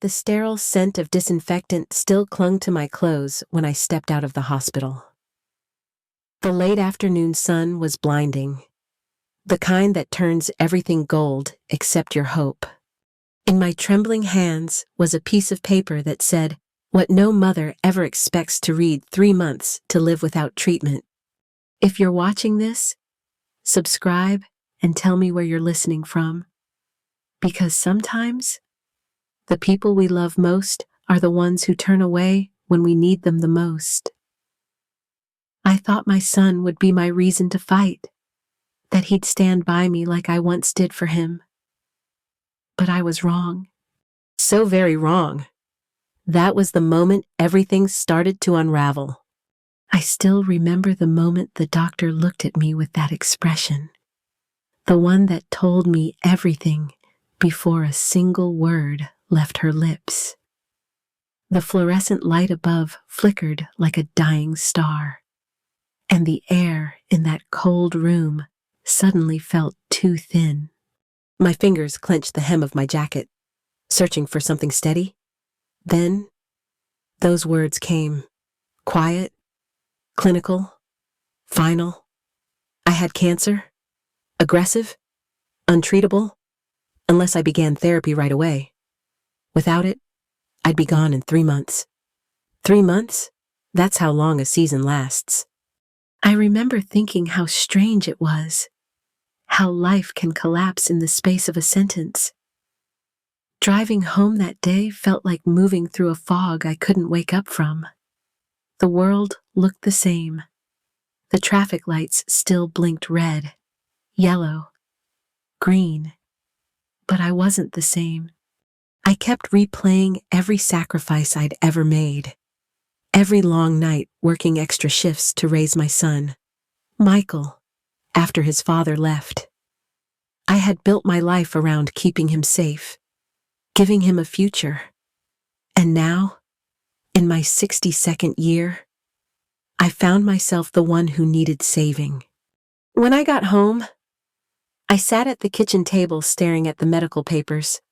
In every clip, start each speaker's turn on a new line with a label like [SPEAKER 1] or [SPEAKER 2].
[SPEAKER 1] the sterile scent of disinfectant still clung to my clothes when I stepped out of the hospital. The late afternoon sun was blinding, the kind that turns everything gold except your hope. In my trembling hands was a piece of paper that said, "What no mother ever expects to read 3 months to live without treatment." If you're watching this, subscribe and tell me where you're listening from. Because sometimes, the people we love most are the ones who turn away when we need them the most. I thought my son would be my reason to fight, that he'd stand by me like I once did for him. But I was wrong. So very wrong. That was the moment everything started to unravel. I still remember the moment the doctor looked at me with that expression, the one that told me everything before a single word left her lips. The fluorescent light above flickered like a dying star, and the air in that cold room suddenly felt too thin. My fingers clenched the hem of my jacket, searching for something steady. Then, those words came, quiet, clinical, final. I had cancer, aggressive, untreatable, unless I began therapy right away. Without it, I'd be gone in 3 months. 3 months? That's how long a season lasts. I remember thinking how strange it was, how life can collapse in the space of a sentence. Driving home that day felt like moving through a fog I couldn't wake up from. The world looked the same. The traffic lights still blinked red, yellow, green, but I wasn't the same. I kept replaying every sacrifice I'd ever made, every long night working extra shifts to raise my son, Michael, after his father left. I had built my life around keeping him safe, giving him a future. And now, in my 62nd year, I found myself the one who needed saving. When I got home, I sat at the kitchen table staring at the medical papers.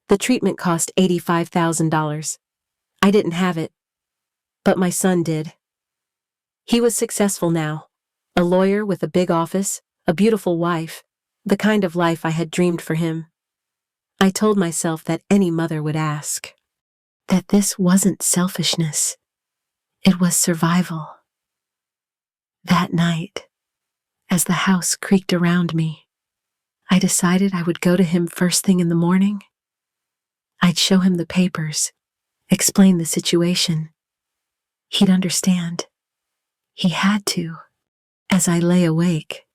[SPEAKER 1] The treatment cost $85,000. I didn't have it, but my son did. He was successful now, a lawyer with a big office, a beautiful wife, the kind of life I had dreamed for him. I told myself that any mother would ask, that this wasn't selfishness, it was survival. That night, as the house creaked around me, I decided I would go to him first thing in the morning. I'd show him the papers, explain the situation. He'd understand. He had to. As I lay awake,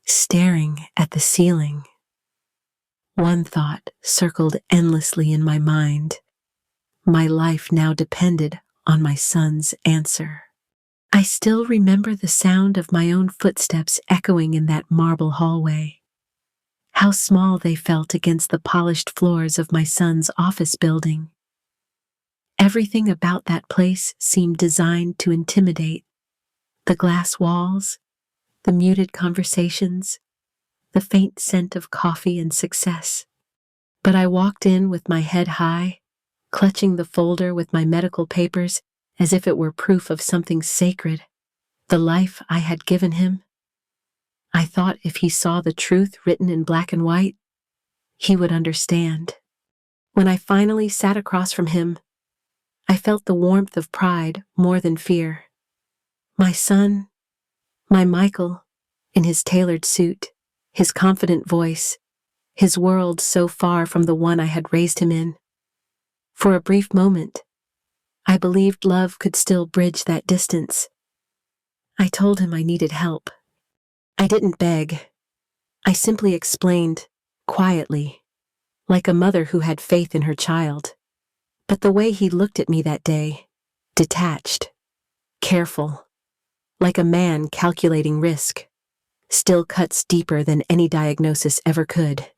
[SPEAKER 1] staring at the ceiling, one thought circled endlessly in my mind. My life now depended on my son's answer. I still remember the sound of my own footsteps echoing in that marble hallway. How small they felt against the polished floors of my son's office building. Everything about that place seemed designed to intimidate. The glass walls, the muted conversations, the faint scent of coffee and success. But I walked in with my head high, clutching the folder with my medical papers as if it were proof of something sacred, the life I had given him. I thought if he saw the truth written in black and white, he would understand. When I finally sat across from him, I felt the warmth of pride more than fear. My son, my Michael, in his tailored suit, his confident voice, his world so far from the one I had raised him in. For a brief moment, I believed love could still bridge that distance. I told him I needed help. I didn't beg. I simply explained, quietly, like a mother who had faith in her child. But the way he looked at me that day, detached, careful, like a man calculating risk, still cuts deeper than any diagnosis ever could.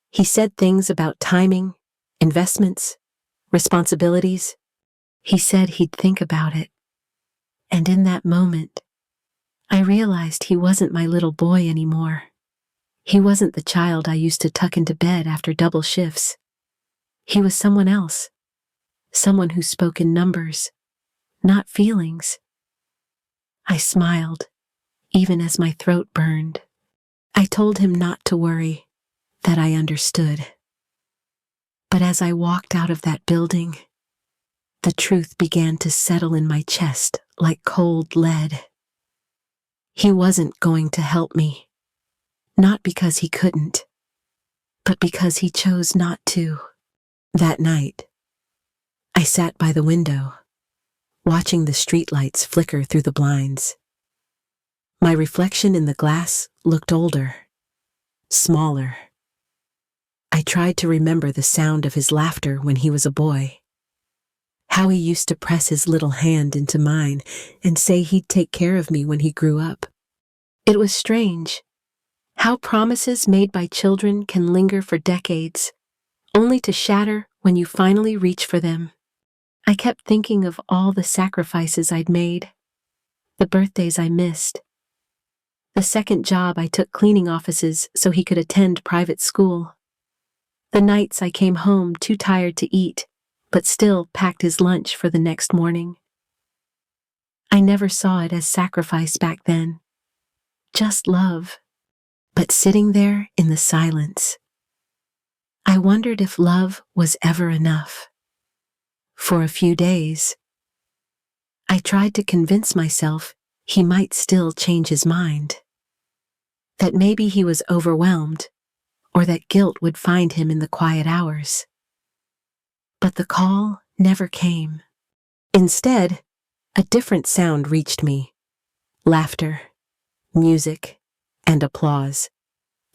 [SPEAKER 1] He said things about timing, investments, responsibilities. He said he'd think about it. And in that moment, I realized he wasn't my little boy anymore. He wasn't the child I used to tuck into bed after double shifts. He was someone else, someone who spoke in numbers, not feelings. I smiled, even as my throat burned. I told him not to worry, that I understood. But as I walked out of that building, the truth began to settle in my chest like cold lead. He wasn't going to help me, not because he couldn't, but because he chose not to. That night, I sat by the window, watching the streetlights flicker through the blinds. My reflection in the glass looked older, smaller. I tried to remember the sound of his laughter when he was a boy, how he used to press his little hand into mine and say he'd take care of me when he grew up. It was strange how promises made by children can linger for decades, only to shatter when you finally reach for them. I kept thinking of all the sacrifices I'd made, the birthdays I missed, the second job I took cleaning offices so he could attend private school, the nights I came home too tired to eat, but still packed his lunch for the next morning. I never saw it as sacrifice back then, just love. But sitting there in the silence, I wondered if love was ever enough. For a few days, I tried to convince myself he might still change his mind, that maybe he was overwhelmed, or that guilt would find him in the quiet hours. But the call never came. Instead, a different sound reached me: laughter, music, and applause,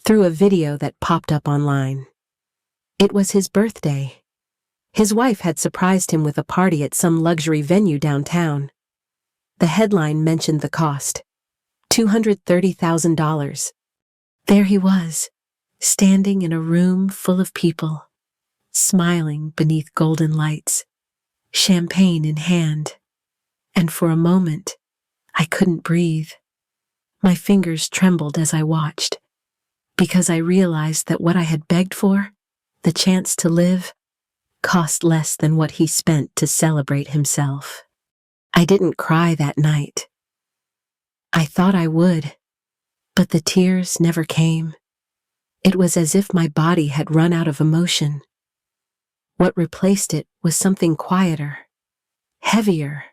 [SPEAKER 1] through a video that popped up online. It was his birthday. His wife had surprised him with a party at some luxury venue downtown. The headline mentioned the cost: $230,000. There he was, standing in a room full of people, smiling beneath golden lights, champagne in hand. And for a moment, I couldn't breathe. My fingers trembled as I watched, because I realized that what I had begged for, the chance to live, cost less than what he spent to celebrate himself. I didn't cry that night. I thought I would, but the tears never came. It was as if my body had run out of emotion. What replaced it was something quieter, heavier,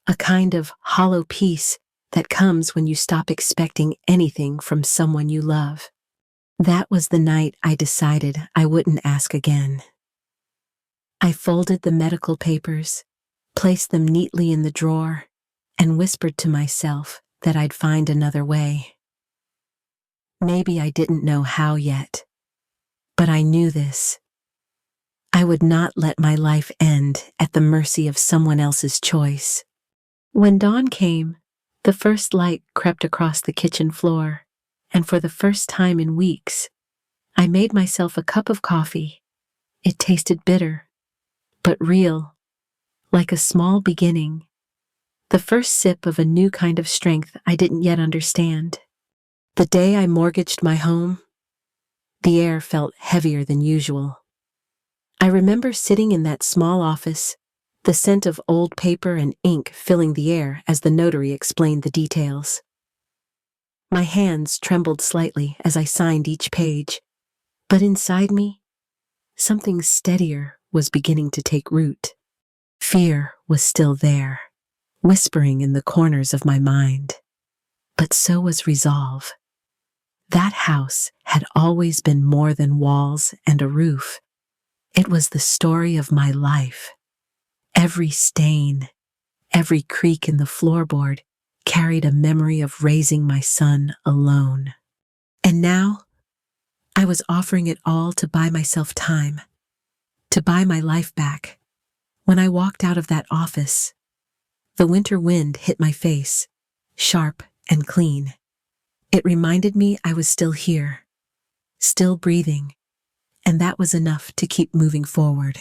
[SPEAKER 1] a kind of hollow peace that comes when you stop expecting anything from someone you love. That was the night I decided I wouldn't ask again. I folded the medical papers, placed them neatly in the drawer, and whispered to myself that I'd find another way. Maybe I didn't know how yet, but I knew this. I would not let my life end at the mercy of someone else's choice. When dawn came, the first light crept across the kitchen floor, and for the first time in weeks, I made myself a cup of coffee. It tasted bitter, but real, like a small beginning, the first sip of a new kind of strength I didn't yet understand. The day I mortgaged my home, the air felt heavier than usual. I remember sitting in that small office, the scent of old paper and ink filling the air as the notary explained the details. My hands trembled slightly as I signed each page, but inside me, something steadier was beginning to take root. Fear was still there, whispering in the corners of my mind, but so was resolve. That house had always been more than walls and a roof. It was the story of my life. Every stain, every creak in the floorboard carried a memory of raising my son alone. And now, I was offering it all to buy myself time, to buy my life back. When I walked out of that office, the winter wind hit my face, sharp and clean. It reminded me I was still here, still breathing, and that was enough to keep moving forward.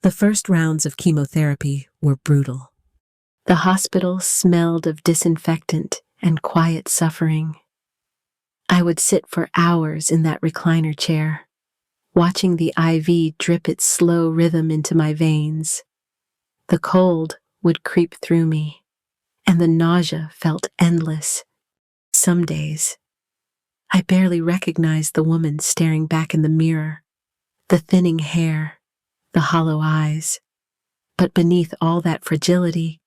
[SPEAKER 1] The first rounds of chemotherapy were brutal. The hospital smelled of disinfectant and quiet suffering. I would sit for hours in that recliner chair, watching the IV drip its slow rhythm into my veins. The cold would creep through me, and the nausea felt endless. Some days, I barely recognized the woman staring back in the mirror, the thinning hair, the hollow eyes. But beneath all that fragility,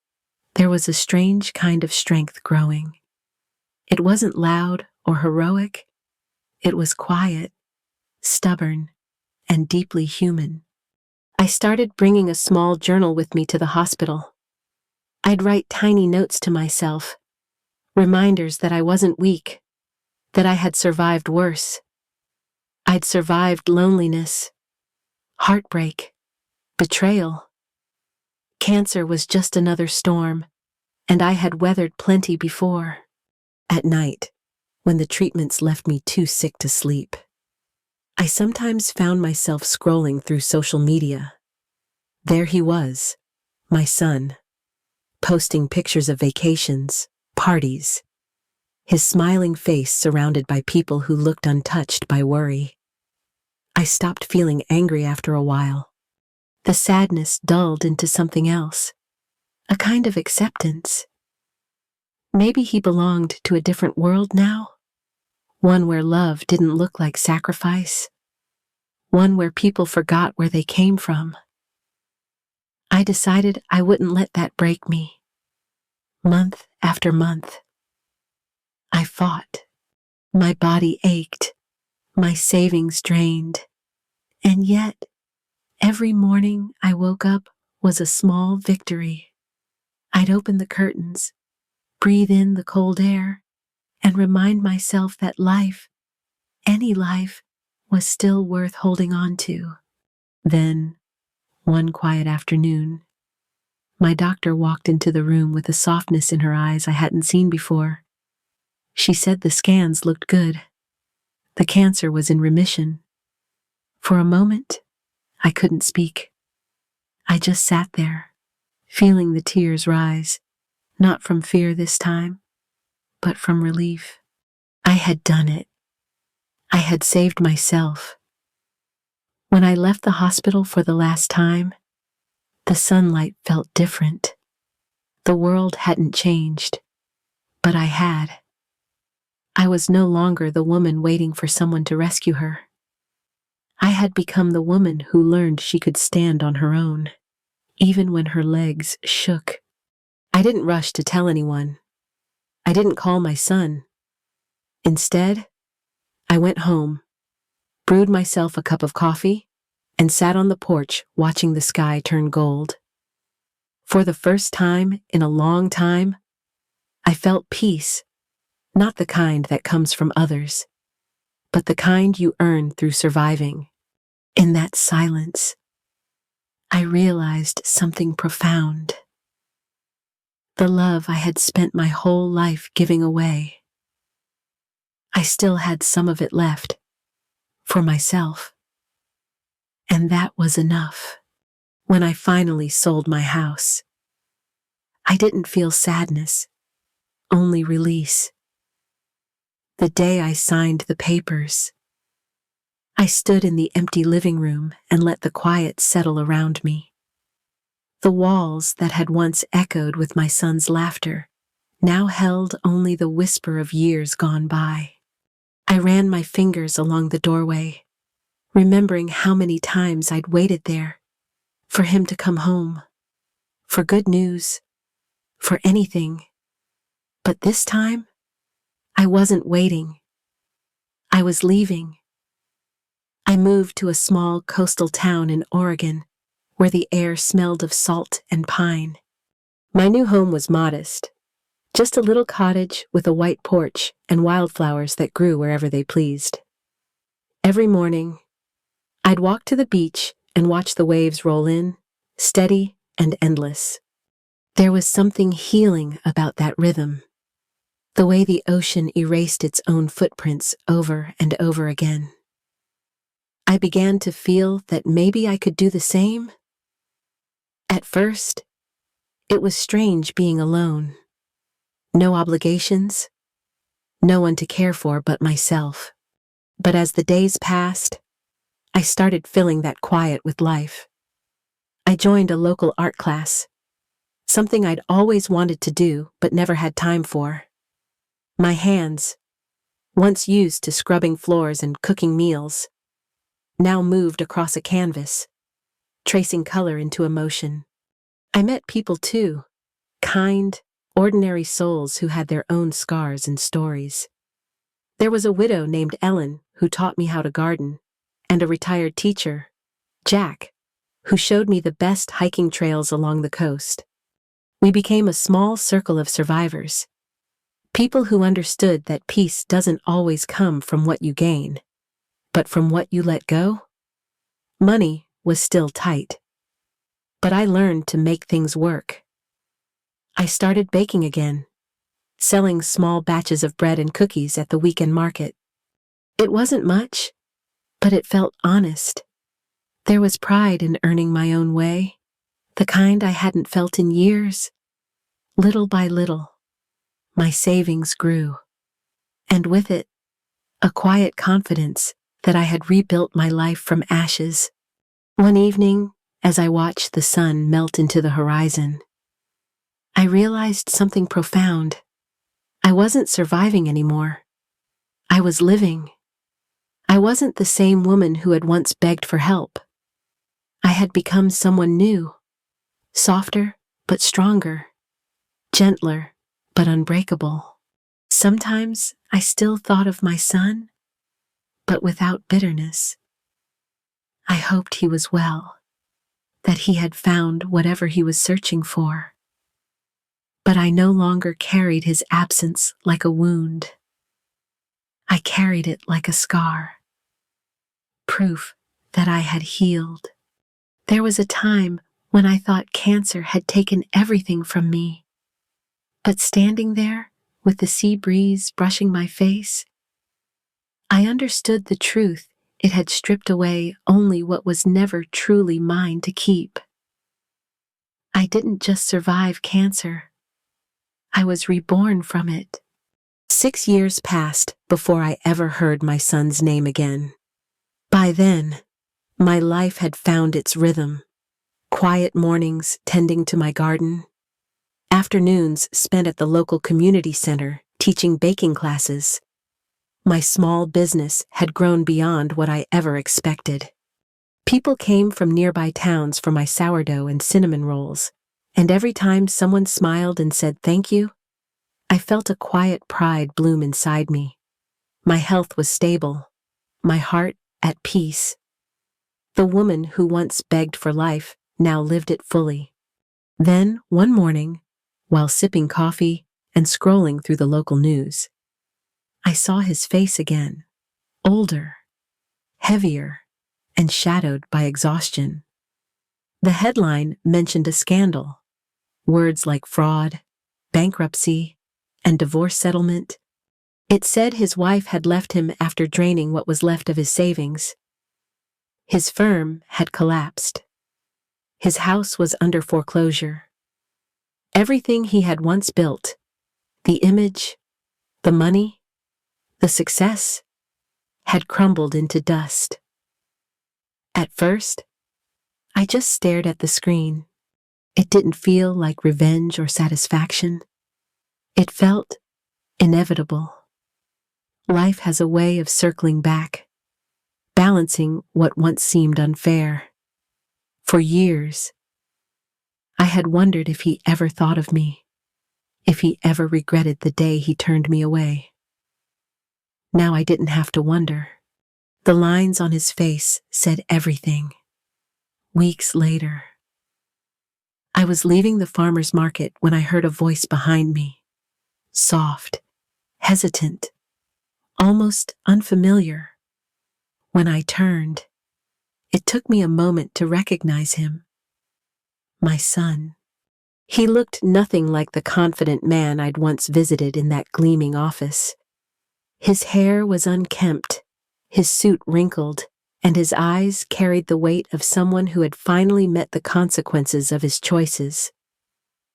[SPEAKER 1] there was a strange kind of strength growing. It wasn't loud or heroic. It was quiet, stubborn, and deeply human. I started bringing a small journal with me to the hospital. I'd write tiny notes to myself, reminders that I wasn't weak, that I had survived worse. I'd survived loneliness, heartbreak, betrayal. Cancer was just another storm, and I had weathered plenty before. At night, when the treatments left me too sick to sleep, I sometimes found myself scrolling through social media. There he was, my son, posting pictures of vacations, parties, his smiling face surrounded by people who looked untouched by worry. I stopped feeling angry after a while. The sadness dulled into something else, a kind of acceptance. Maybe he belonged to a different world now, one where love didn't look like sacrifice, one where people forgot where they came from. I decided I wouldn't let that break me. Month after month, I fought. My body ached, my savings drained, and yet every morning I woke up was a small victory. I'd open the curtains, breathe in the cold air, and remind myself that life, any life, was still worth holding on to. Then, one quiet afternoon, my doctor walked into the room with a softness in her eyes I hadn't seen before. She said the scans looked good. The cancer was in remission. For a moment, I couldn't speak. I just sat there, feeling the tears rise, not from fear this time, but from relief. I had done it. I had saved myself. When I left the hospital for the last time, the sunlight felt different. The world hadn't changed, but I had. I was no longer the woman waiting for someone to rescue her. I had become the woman who learned she could stand on her own, even when her legs shook. I didn't rush to tell anyone. I didn't call my son. Instead, I went home, brewed myself a cup of coffee, and sat on the porch watching the sky turn gold. For the first time in a long time, I felt peace, not the kind that comes from others, but the kind you earn through surviving. In that silence, I realized something profound. The love I had spent my whole life giving away, I still had some of it left, for myself. And that was enough. When I finally sold my house, I didn't feel sadness, only release. The day I signed the papers, I stood in the empty living room and let the quiet settle around me. The walls that had once echoed with my son's laughter now held only the whisper of years gone by. I ran my fingers along the doorway, remembering how many times I'd waited there for him to come home, for good news, for anything. But this time, I wasn't waiting. I was leaving. I moved to a small coastal town in Oregon, where the air smelled of salt and pine. My new home was modest, just a little cottage with a white porch and wildflowers that grew wherever they pleased. Every morning, I'd walk to the beach and watch the waves roll in, steady and endless. There was something healing about that rhythm, the way the ocean erased its own footprints over and over again. I began to feel that maybe I could do the same. At first, it was strange being alone. No obligations, no one to care for but myself. But as the days passed, I started filling that quiet with life. I joined a local art class, something I'd always wanted to do but never had time for. My hands, once used to scrubbing floors and cooking meals, now moved across a canvas, tracing color into emotion. I met people too, kind, ordinary souls who had their own scars and stories. There was a widow named Ellen who taught me how to garden, and a retired teacher, Jack, who showed me the best hiking trails along the coast. We became a small circle of survivors, people who understood that peace doesn't always come from what you gain, but from what you let go. Money was still tight, but I learned to make things work. I started baking again, selling small batches of bread and cookies at the weekend market. It wasn't much, but it felt honest. There was pride in earning my own way, the kind I hadn't felt in years. Little by little, my savings grew, and with it, a quiet confidence that I had rebuilt my life from ashes. One evening, as I watched the sun melt into the horizon, I realized something profound. I wasn't surviving anymore. I was living. I wasn't the same woman who had once begged for help. I had become someone new, softer but stronger, gentler but unbreakable. Sometimes I still thought of my son, but without bitterness. I hoped he was well, that he had found whatever he was searching for. But I no longer carried his absence like a wound. I carried it like a scar, proof that I had healed. There was a time when I thought cancer had taken everything from me. But standing there, with the sea breeze brushing my face, I understood the truth. It had stripped away only what was never truly mine to keep. I didn't just survive cancer. I was reborn from it. 6 years passed before I ever heard my son's name again. By then, my life had found its rhythm. Quiet mornings tending to my garden, afternoons spent at the local community center teaching baking classes. My small business had grown beyond what I ever expected. People came from nearby towns for my sourdough and cinnamon rolls, and every time someone smiled and said thank you, I felt a quiet pride bloom inside me. My health was stable, my heart at peace. The woman who once begged for life now lived it fully. Then, one morning, while sipping coffee and scrolling through the local news, I saw his face again, older, heavier, and shadowed by exhaustion. The headline mentioned a scandal. Words like fraud, bankruptcy, and divorce settlement. It said his wife had left him after draining what was left of his savings. His firm had collapsed. His house was under foreclosure. Everything he had once built, the image, the money, the success, had crumbled into dust. At first, I just stared at the screen. It didn't feel like revenge or satisfaction. It felt inevitable. Life has a way of circling back, balancing what once seemed unfair. For years, I had wondered if he ever thought of me, if he ever regretted the day he turned me away. Now I didn't have to wonder. The lines on his face said everything. Weeks later, I was leaving the farmer's market when I heard a voice behind me, soft, hesitant, almost unfamiliar. When I turned, it took me a moment to recognize him. My son. He looked nothing like the confident man I'd once visited in that gleaming office. His hair was unkempt, his suit wrinkled, and his eyes carried the weight of someone who had finally met the consequences of his choices.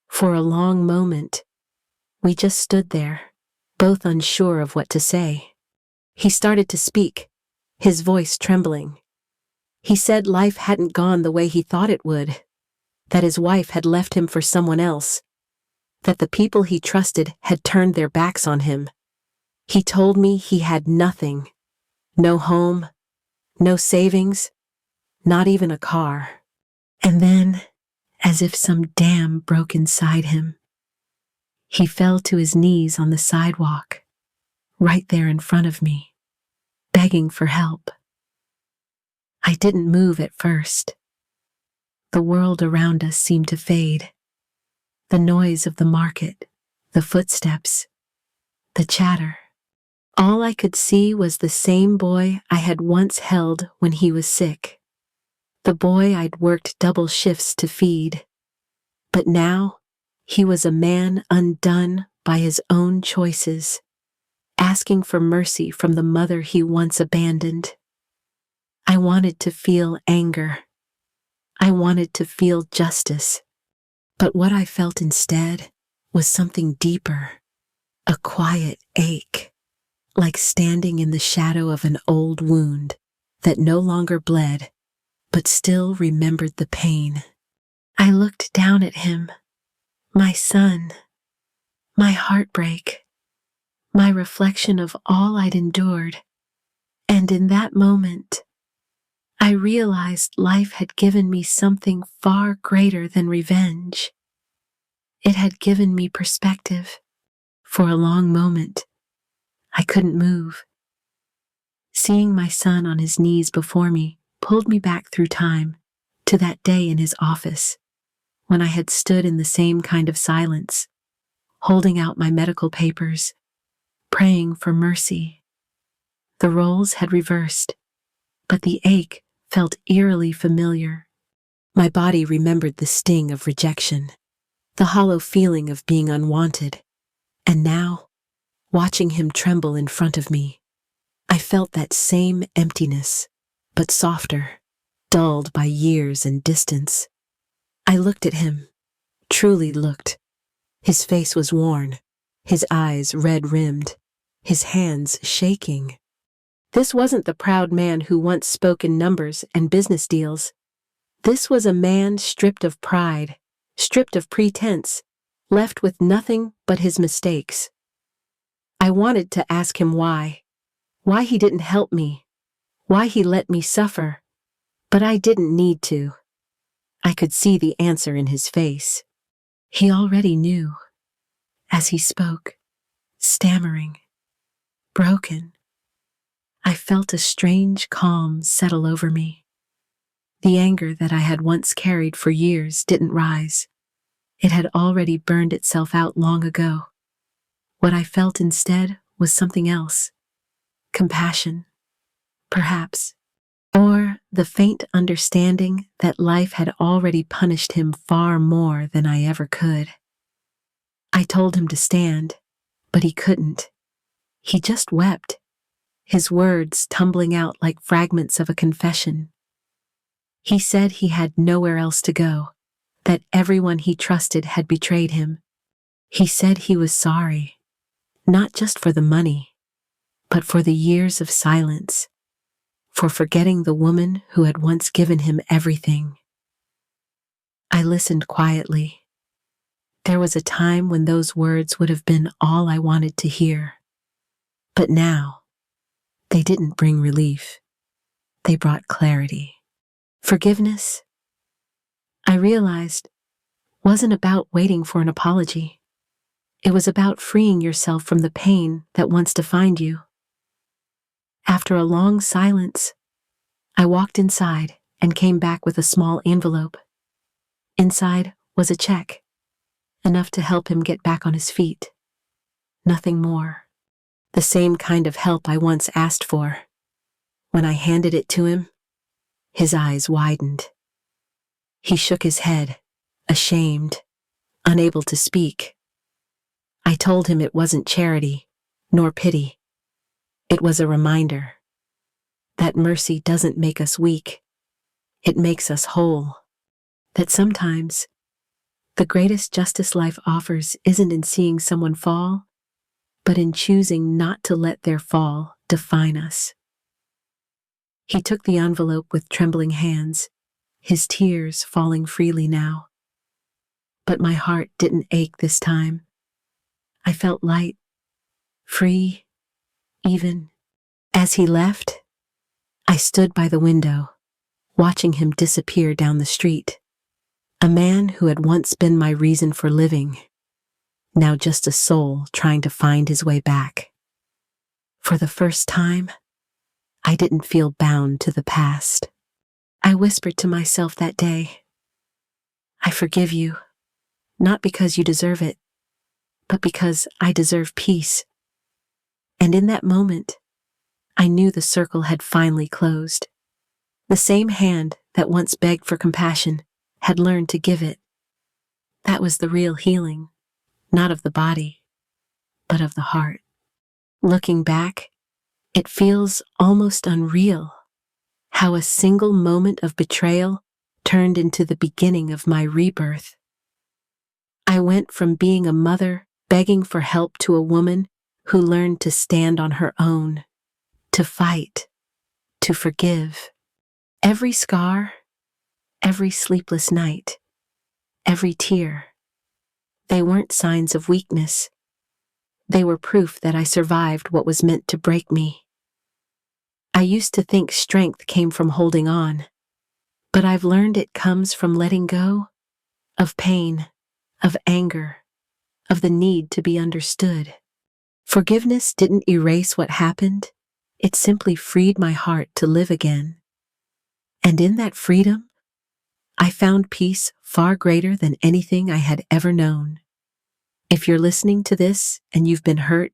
[SPEAKER 1] For a long moment, we just stood there, both unsure of what to say. He started to speak, his voice trembling. He said life hadn't gone the way he thought it would, that his wife had left him for someone else, that the people he trusted had turned their backs on him. He told me he had nothing, no home, no savings, not even a car. And then, as if some dam broke inside him, he fell to his knees on the sidewalk, right there in front of me, begging for help. I didn't move at first. The world around us seemed to fade. The noise of the market, the footsteps, the chatter. All I could see was the same boy I had once held when he was sick. The boy I'd worked double shifts to feed. But now, he was a man undone by his own choices, asking for mercy from the mother he once abandoned. I wanted to feel anger. I wanted to feel justice. But what I felt instead was something deeper, a quiet ache, like standing in the shadow of an old wound that no longer bled, but still remembered the pain. I looked down at him, my son, my heartbreak, my reflection of all I'd endured, and in that moment, I realized life had given me something far greater than revenge. It had given me perspective. For a long moment, I couldn't move. Seeing my son on his knees before me pulled me back through time to that day in his office when I had stood in the same kind of silence, holding out my medical papers, praying for mercy. The roles had reversed, but the ache felt eerily familiar. My body remembered the sting of rejection, the hollow feeling of being unwanted, and now, watching him tremble in front of me, I felt that same emptiness, but softer, dulled by years and distance. I looked at him, truly looked. His face was worn, his eyes red-rimmed, his hands shaking. This wasn't the proud man who once spoke in numbers and business deals. This was a man stripped of pride, stripped of pretense, left with nothing but his mistakes. I wanted to ask him why he didn't help me, why he let me suffer, but I didn't need to. I could see the answer in his face. He already knew, as he spoke, stammering, broken. I felt a strange calm settle over me. The anger that I had once carried for years didn't rise. It had already burned itself out long ago. What I felt instead was something else. Compassion, perhaps, or the faint understanding that life had already punished him far more than I ever could. I told him to stand, but he couldn't. He just wept, his words tumbling out like fragments of a confession. He said he had nowhere else to go, that everyone he trusted had betrayed him. He said he was sorry, not just for the money, but for the years of silence, for forgetting the woman who had once given him everything. I listened quietly. There was a time when those words would have been all I wanted to hear. But now, they didn't bring relief. They brought clarity. Forgiveness, I realized, wasn't about waiting for an apology. It was about freeing yourself from the pain that once defined you. After a long silence, I walked inside and came back with a small envelope. Inside was a check, enough to help him get back on his feet. Nothing more. The same kind of help I once asked for. When I handed it to him, his eyes widened. He shook his head, ashamed, unable to speak. I told him it wasn't charity, nor pity. It was a reminder that mercy doesn't make us weak. It makes us whole. That sometimes the greatest justice life offers isn't in seeing someone fall, but in choosing not to let their fall define us. He took the envelope with trembling hands, his tears falling freely now. But my heart didn't ache this time. I felt light, free, even. As he left, I stood by the window, watching him disappear down the street. A man who had once been my reason for living, now just a soul trying to find his way back. For the first time, I didn't feel bound to the past. I whispered to myself that day, I forgive you, not because you deserve it, but because I deserve peace. And in that moment, I knew the circle had finally closed. The same hand that once begged for compassion had learned to give it. That was the real healing, not of the body, but of the heart. Looking back, it feels almost unreal how a single moment of betrayal turned into the beginning of my rebirth. I went from being a mother begging for help to a woman who learned to stand on her own, to fight, to forgive. Every scar, every sleepless night, every tear, they weren't signs of weakness. They were proof that I survived what was meant to break me. I used to think strength came from holding on, but I've learned it comes from letting go of pain, of anger, of the need to be understood. Forgiveness didn't erase what happened, it simply freed my heart to live again. And in that freedom, I found peace far greater than anything I had ever known. If you're listening to this and you've been hurt,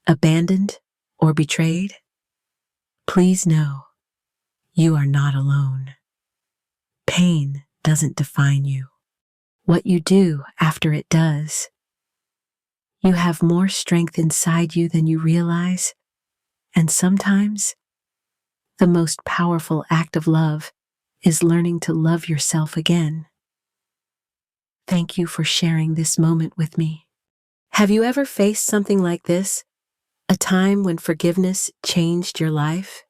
[SPEAKER 1] abandoned, or betrayed, please know you are not alone. Pain doesn't define you. What you do after it does. You have more strength inside you than you realize, and sometimes the most powerful act of love is learning to love yourself again. Thank you for sharing this moment with me. Have you ever faced something like this? A time when forgiveness changed your life?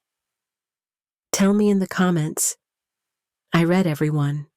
[SPEAKER 1] Tell me in the comments. I read everyone.